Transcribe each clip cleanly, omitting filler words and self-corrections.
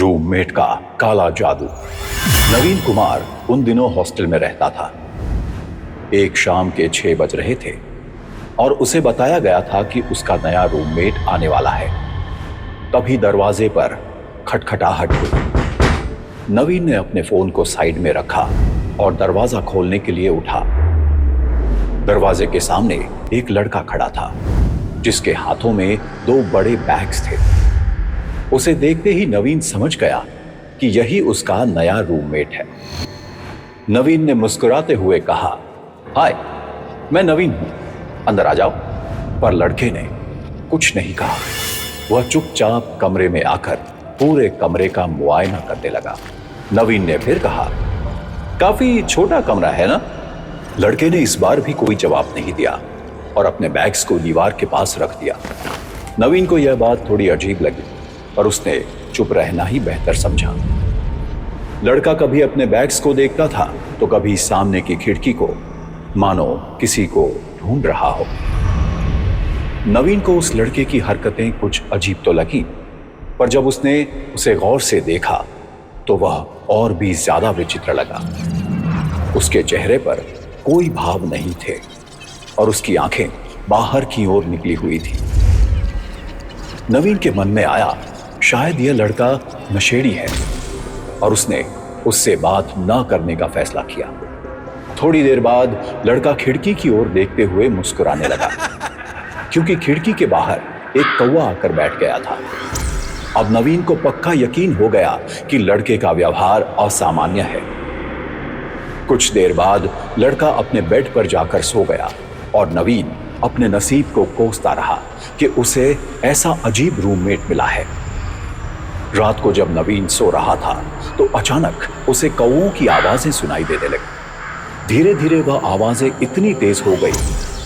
Roommate का काला जादू। नवीन कुमार उन दिनों हॉस्टल में रहता था। एक शाम के 6 बज रहे थे और उसे बताया गया था कि उसका नया रूममेट आने वाला है। तभी दरवाजे पर खटखटाहट हुई। नवीन ने अपने फोन को साइड में रखा और दरवाजा खोलने के लिए उठा। दरवाजे के सामने एक लड़का खड़ा था जिसके हाथों में 2 बड़े बैग्स थे। उसे देखते ही नवीन समझ गया कि यही उसका नया रूममेट है। नवीन ने मुस्कुराते हुए कहा, हाय, मैं नवीन हूं, अंदर आ जाओ। पर लड़के ने कुछ नहीं कहा। वह चुपचाप कमरे में आकर पूरे कमरे का मुआयना करने लगा। नवीन ने फिर कहा, काफी छोटा कमरा है ना? लड़के ने इस बार भी कोई जवाब नहीं दिया और अपने बैग्स को दीवार के पास रख दिया। नवीन को यह बात थोड़ी अजीब लगी और उसने चुप रहना ही बेहतर समझा। लड़का कभी अपने बैग्स को देखता था तो कभी सामने की खिड़की को, मानो किसी को ढूंढ रहा हो। नवीन को उस लड़के की हरकतें कुछ अजीब तो लगी, पर जब उसने उसे गौर से देखा तो वह और भी ज्यादा विचित्र लगा। उसके चेहरे पर कोई भाव नहीं थे और उसकी आंखें बाहर की ओर निकली हुई थी। नवीन के मन में आया, शायद यह लड़का नशेड़ी है, और उसने उससे बात न करने का फैसला किया। थोड़ी देर बाद लड़का खिड़की की ओर देखते हुए मुस्कुराने लगा, क्योंकि खिड़की के बाहर एक कौवा आकर बैठ गया था। अब नवीन को पक्का यकीन हो गया कि लड़के का व्यवहार असामान्य है। कुछ देर बाद लड़का अपने बेड पर जाकर सो गया और नवीन अपने नसीब को कोसता रहा कि उसे ऐसा अजीब रूममेट मिला है। रात को जब नवीन सो रहा था तो अचानक उसे कौवों की आवाजें सुनाई देने लगी। धीरे धीरे वह आवाजें इतनी तेज हो गई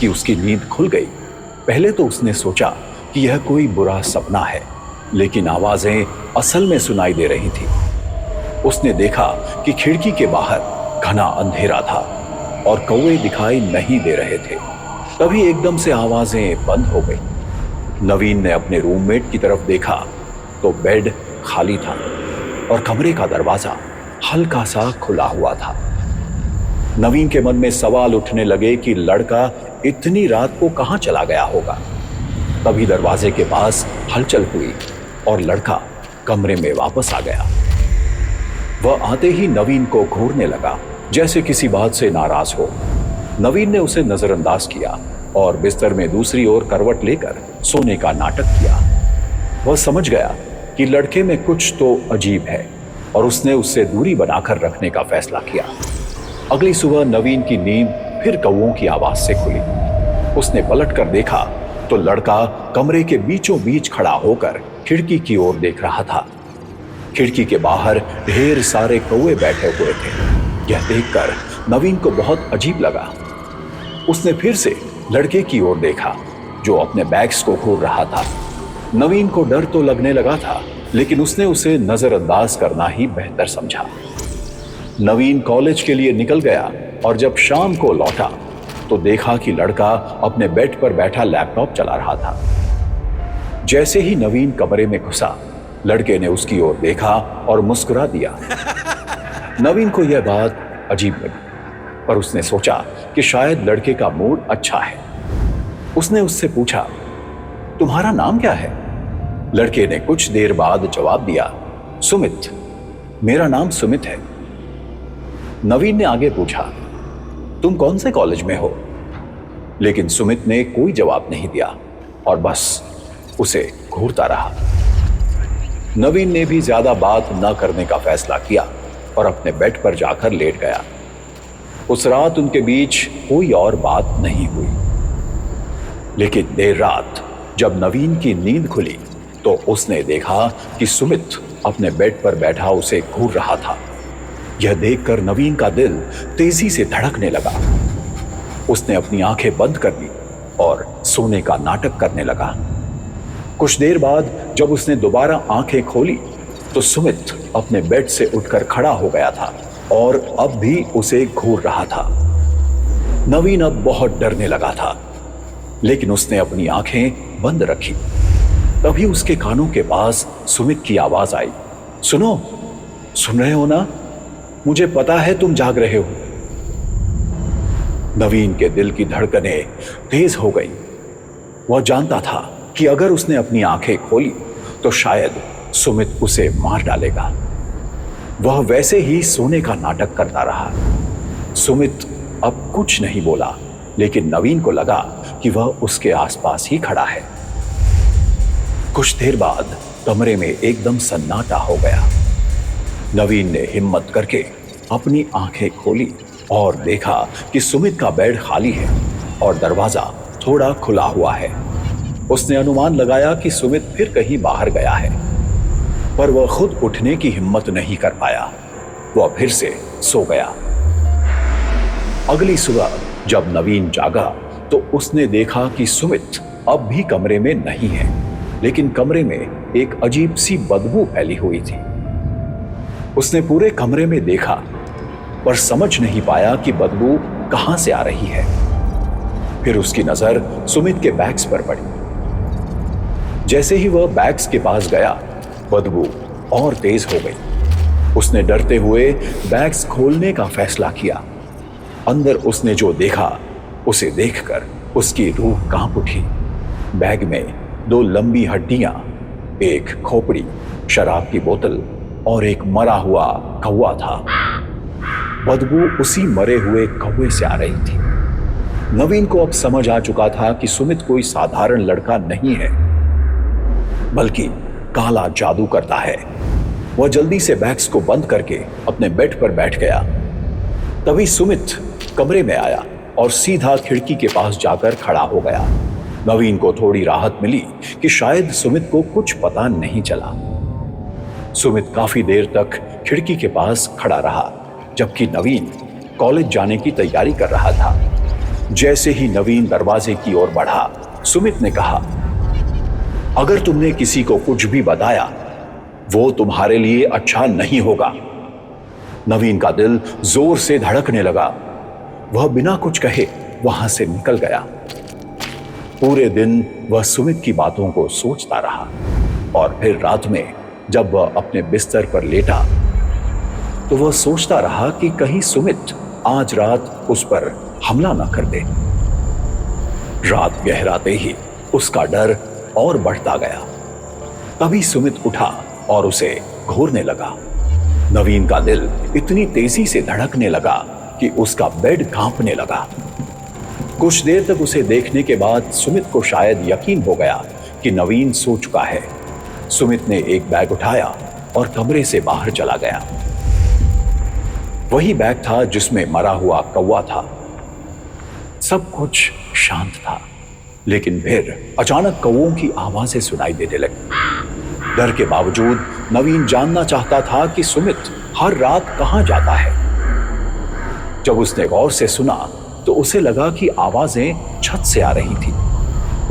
कि उसकी नींद खुल गई। पहले तो उसने सोचा कि यह कोई बुरा सपना है, लेकिन आवाजें असल में सुनाई दे रही थी। उसने देखा कि खिड़की के बाहर घना अंधेरा था और कौवे दिखाई नहीं दे रहे थे। तभी एकदम से आवाजें बंद हो गई। नवीन ने अपने रूममेट की तरफ देखा तो बेड खाली था और कमरे का दरवाजा हल्का सा खुला हुआ था। नवीन के मन में सवाल उठने लगे कि लड़का इतनी रात को कहां चला गया होगा। तभी दरवाजे के पास हलचल हुई और लड़का कमरे में वापस आ गया। वह आते ही नवीन को घूरने लगा, जैसे किसी बात से नाराज हो। नवीन ने उसे नजरअंदाज किया और बिस्तर में दूसरी ओर करवट लेकर सोने का नाटक किया। वह समझ गया कि लड़के में कुछ तो अजीब है और उसने उससे दूरी बनाकर रखने का फैसला किया। अगली सुबह नवीन की नींद फिर कौवों की आवाज से खुली। उसने पलटकर देखा तो लड़का कमरे के बीचों बीच खड़ा होकर खिड़की की ओर देख रहा था। खिड़की के बाहर ढेर सारे कौवे बैठे हुए थे। यह देखकर नवीन को बहुत अजीब लगा। उसने फिर से लड़के की ओर देखा जो अपने बैग्स को घूर रहा था। नवीन को डर तो लगने लगा था, लेकिन उसने उसे नजरअंदाज करना ही बेहतर समझा। नवीन कॉलेज के लिए निकल गया और जब शाम को लौटा तो देखा कि लड़का अपने बेड पर बैठा लैपटॉप चला रहा था। जैसे ही नवीन कमरे में घुसा, लड़के ने उसकी ओर देखा और मुस्कुरा दिया। नवीन को यह बात अजीब लगी, पर उसने सोचा कि शायद लड़के का मूड अच्छा है। उसने उससे पूछा, तुम्हारा नाम क्या है? लड़के ने कुछ देर बाद जवाब दिया, सुमित। मेरा नाम सुमित है। नवीन ने आगे पूछा, तुम कौन से कॉलेज में हो? लेकिन सुमित ने कोई जवाब नहीं दिया और बस उसे घूरता रहा। नवीन ने भी ज्यादा बात न करने का फैसला किया और अपने बेड पर जाकर लेट गया। उस रात उनके बीच कोई और बात नहीं हुई। लेकिन देर रात जब नवीन की नींद खुली तो उसने देखा कि सुमित अपने बेड पर बैठा उसे घूर रहा था। यह देखकर नवीन का दिल तेजी से धड़कने लगा। उसने अपनी आंखें बंद कर ली और सोने का नाटक करने लगा। कुछ देर बाद जब उसने दोबारा आंखें खोली तो सुमित अपने बेड से उठकर खड़ा हो गया था और अब भी उसे घूर रहा था। नवीन अब बहुत डरने लगा था, लेकिन उसने अपनी आंखें बंद रखी। तभी उसके कानों के पास सुमित की आवाज आई, सुनो, सुन रहे हो ना? मुझे पता है तुम जाग रहे हो। नवीन के दिल की धड़कनें तेज हो गई। वह जानता था कि अगर उसने अपनी आंखें खोली तो शायद सुमित उसे मार डालेगा। वह वैसे ही सोने का नाटक करता रहा। सुमित अब कुछ नहीं बोला, लेकिन नवीन को लगा कि वह उसके आसपास ही खड़ा है। कुछ देर बाद कमरे में एकदम सन्नाटा हो गया। नवीन ने हिम्मत करके अपनी आंखें खोली और देखा कि सुमित का बेड खाली है और दरवाजा थोड़ा खुला हुआ है। उसने अनुमान लगाया कि सुमित फिर कहीं बाहर गया है, पर वह खुद उठने की हिम्मत नहीं कर पाया। वह फिर से सो गया। अगली सुबह जब नवीन जागा तो उसने देखा कि सुमित अब भी कमरे में नहीं है, लेकिन कमरे में एक अजीब सी बदबू फैली हुई थी। उसने पूरे कमरे में देखा, पर समझ नहीं पाया कि बदबू कहां से आ रही है। फिर उसकी नजर सुमित के बैग्स पर पड़ी। जैसे ही वह बैग्स के पास गया, बदबू और तेज हो गई। उसने डरते हुए बैग्स खोलने का फैसला किया। अंदर उसने जो देखा, उसे देखकर उसकी रूह कांप उठी। बैग में 2 लंबी हड्डियां, एक खोपड़ी, शराब की बोतल और एक मरा हुआ कौवा था। बदबू उसी मरे हुए कौवे से आ रही थी। नवीन को अब समझ आ चुका था कि सुमित कोई साधारण लड़का नहीं है, बल्कि काला जादू करता है। वह जल्दी से बैग्स को बंद करके अपने बेड पर बैठ गया। तभी सुमित कमरे में आया और सीधा खिड़की के पास जाकर खड़ा हो गया। नवीन को थोड़ी राहत मिली कि शायद सुमित को कुछ पता नहीं चला। सुमित काफी देर तक खिड़की के पास खड़ा रहा, जबकि नवीन कॉलेज जाने की तैयारी कर रहा था। जैसे ही नवीन दरवाजे की ओर बढ़ा, सुमित ने कहा, अगर तुमने किसी को कुछ भी बताया, वो तुम्हारे लिए अच्छा नहीं होगा। नवीन का दिल जोर से धड़कने लगा। वह बिना कुछ कहे वहां से निकल गया। पूरे दिन वह सुमित की बातों को सोचता रहा और फिर रात में जब वह अपने बिस्तर पर लेटा तो वह सोचता रहा कि कहीं सुमित आज रात उस पर हमला न कर दे। रात गहराते ही उसका डर और बढ़ता गया। तभी सुमित उठा और उसे घूरने लगा। नवीन का दिल इतनी तेजी से धड़कने लगा कि उसका बेड कांपने लगा। कुछ देर तक उसे देखने के बाद सुमित को शायद यकीन हो गया कि नवीन सो चुका है। सुमित ने एक बैग उठाया और कमरे से बाहर चला गया। वही बैग था जिसमें मरा हुआ कौवा था। सब कुछ शांत था, लेकिन फिर अचानक कौवों की आवाजें सुनाई देने लगी। डर के बावजूद नवीन जानना चाहता था कि सुमित हर रात कहां जाता है। जब उसने गौर से सुना तो उसे लगा कि आवाजें छत से आ रही थी।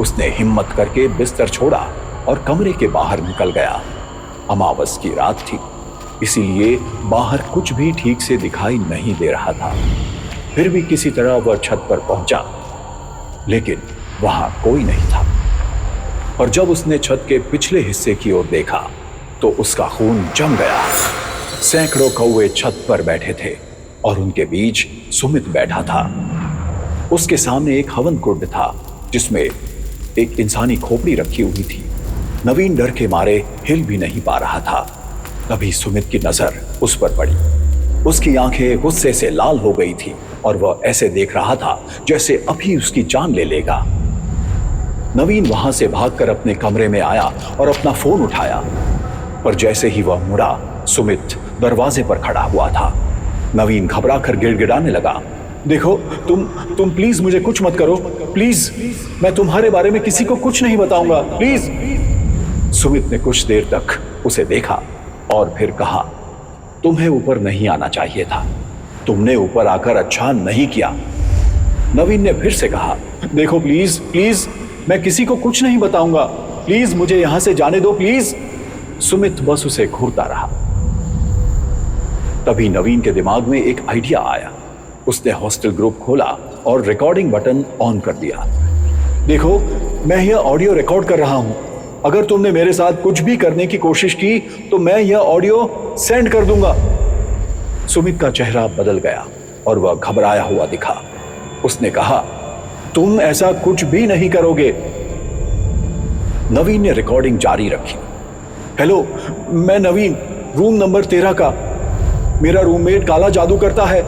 उसने हिम्मत करके बिस्तर छोड़ा और कमरे के बाहर निकल गया। अमावस की रात थी, इसीलिए बाहर कुछ भी ठीक से दिखाई नहीं दे रहा था। फिर भी किसी तरह वह छत पर पहुंचा, लेकिन वहां कोई नहीं था। और जब उसने छत के पिछले हिस्से की ओर देखा तो उसका खून जम गया। सैकड़ों कौवे छत पर बैठे थे और उनके बीच सुमित बैठा था। उसके सामने एक हवन कुंड था जिसमें एक इंसानी खोपड़ी रखी हुई थी। नवीन डर के मारे हिल भी नहीं पा रहा था। तभी सुमित की नजर उस पर पड़ी। उसकी आंखें गुस्से से लाल हो गई थी और वह ऐसे देख रहा था जैसे अभी उसकी जान ले लेगा। नवीन वहां से भागकर अपने कमरे में आया और अपना फोन उठाया, पर जैसे ही वह मुड़ा, सुमित दरवाजे पर खड़ा हुआ था। नवीन घबरा कर गिड़गिड़ाने लगा, देखो तुम प्लीज मुझे कुछ मत करो, प्लीज, मैं तुम्हारे बारे में किसी को कुछ नहीं बताऊंगा, प्लीज। सुमित ने कुछ देर तक उसे देखा और फिर कहा, तुम्हें ऊपर नहीं आना चाहिए था, तुमने ऊपर आकर अच्छा नहीं किया। नवीन ने फिर से कहा, देखो प्लीज प्लीज, मैं किसी को कुछ नहीं बताऊंगा, प्लीज मुझे यहां से जाने दो, प्लीज। सुमित बस उसे घूरता रहा। तभी नवीन के दिमाग में एक आइडिया आया। उसने हॉस्टल ग्रुप खोला और रिकॉर्डिंग बटन ऑन कर दिया। देखो, मैं यह ऑडियो रिकॉर्ड कर रहा हूं, अगर तुमने मेरे साथ कुछ भी करने की कोशिश की तो मैं यह ऑडियो सेंड कर दूंगा। सुमित का चेहरा बदल गया और वह घबराया हुआ दिखा। उसने कहा, तुम ऐसा कुछ भी नहीं करोगे। नवीन ने रिकॉर्डिंग जारी रखी। हेलो, मैं नवीन, रूम नंबर 13 का। मेरा रूममेट काला जादू करता है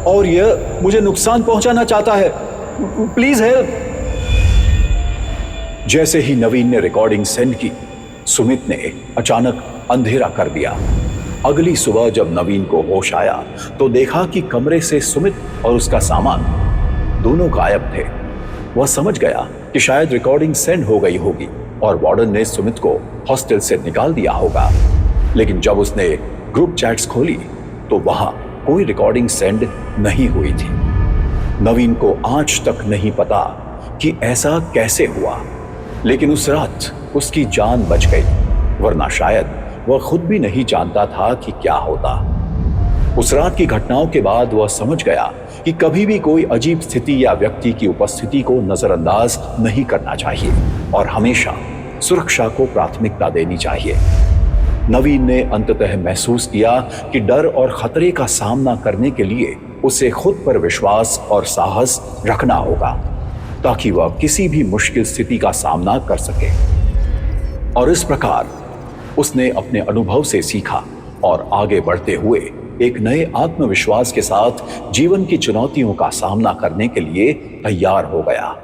और यह मुझे नुकसान पहुंचाना चाहता है। Please help. जैसे ही नवीन ने रिकॉर्डिंग सेंड की, सुमित ने अचानक अंधेरा कर दिया। अगली सुबह जब नवीन को होश आया तो देखा कि कमरे से सुमित और उसका सामान दोनों गायब थे। वह समझ गया कि शायद रिकॉर्डिंग सेंड हो गई होगी और वार्डन ने सुमित को हॉस्टल से निकाल दिया होगा। लेकिन जब उसने ग्रुप चैट्स खोली तो वहां कोई रिकॉर्डिंग सेंड नहीं हुई थी। नवीन को आज तक नहीं पता कि ऐसा कैसे हुआ, लेकिन उस रात उसकी जान बच गई, वरना शायद वह खुद भी नहीं जानता था कि क्या होता। उस रात की घटनाओं के बाद वह समझ गया कि कभी भी कोई अजीब स्थिति या व्यक्ति की उपस्थिति को नजरअंदाज नहीं करना चाहिए और हमेशा सुरक्षा को प्राथमिकता देनी चाहिए। नवीन ने अंततः महसूस किया कि डर और खतरे का सामना करने के लिए उसे खुद पर विश्वास और साहस रखना होगा, ताकि वह किसी भी मुश्किल स्थिति का सामना कर सके। और इस प्रकार उसने अपने अनुभव से सीखा और आगे बढ़ते हुए एक नए आत्मविश्वास के साथ जीवन की चुनौतियों का सामना करने के लिए तैयार हो गया।